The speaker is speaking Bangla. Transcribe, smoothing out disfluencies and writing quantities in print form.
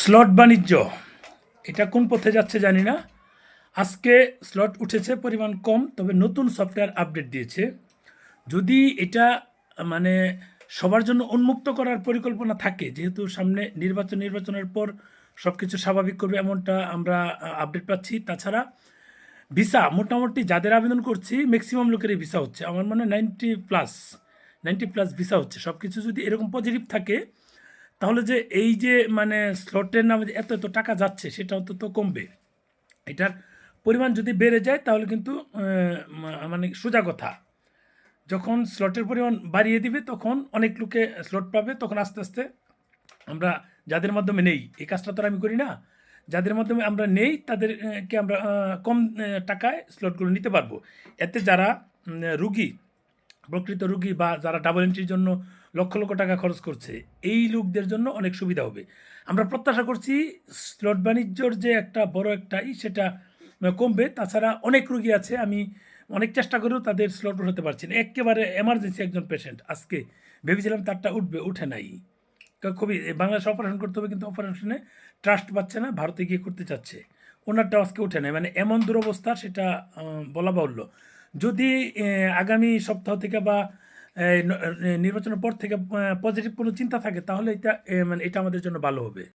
স্লট বাণিজ্য এটা কোন পথে যাচ্ছে জানি না। আজকে স্লট উঠেছে পরিমাণ কম, তবে নতুন সফটওয়্যার আপডেট দিয়েছে। যদি এটা মানে সবার জন্য উন্মুক্ত করার পরিকল্পনা থাকে, যেহেতু সামনে নির্বাচনের পর সব কিছু স্বাভাবিক করবে এমনটা আমরা আপডেট পাচ্ছি। তাছাড়া ভিসা মোটামুটি যাদের আবেদন করছি ম্যাক্সিমাম লোকেরই ভিসা হচ্ছে, আমার মনে হয় 90+ ভিসা হচ্ছে। সব কিছু যদি এরকম পজিটিভ থাকে তাহলে যে এই যে স্লটের নামে যে এত এত টাকা যাচ্ছে সেটা অন্তত কমবে। এটার পরিমাণ যদি বেড়ে যায় তাহলে কিন্তু মানে সোজা কথা, যখন স্লটের পরিমাণ বাড়িয়ে দিবে তখন অনেক লোকে স্লট পাবে, তখন আস্তে আস্তে আমরা যাদের মাধ্যমে নেই, এই কাজটা তো আর আমি করি না, যাদের মাধ্যমে আমরা নেই তাদেরকে আমরা কম টাকায় স্লটগুলো নিতে পারবো। এতে যারা রুগী, প্রকৃত রুগী বা যারা ডাবল এন্ট্রির জন্য লক্ষ লক্ষ টাকা খরচ করছে, এই লোকদের জন্য অনেক সুবিধা হবে। আমরা প্রত্যাশা করছি স্লট বাণিজ্যর যে একটা বড় একটাই সেটা কমবে। তাছাড়া অনেক রুগী আছে, আমি অনেক চেষ্টা করেও তাদের স্লট উঠাতে পারছি না। একেবারে এমার্জেন্সি একজন পেশেন্ট, আজকে ভেবেছিলাম তারটা উঠবে, উঠে নাই। খুবই বাংলাদেশে অপারেশন করতে হবে, কিন্তু অপারেশনে ট্রাস্ট পাচ্ছে না, ভারতে গিয়ে করতে চাচ্ছে, ওনারটা আজকে উঠে নেয়। মানে এমন দুরবস্থা, সেটা বলা বাহুল্য। যদি আগামী সপ্তাহ থেকে বা নির্বাচনের পর থেকে পজিটিভ কোনো চিন্তা থাকে তাহলে এটা মানে এটা আমাদের জন্য ভালো হবে।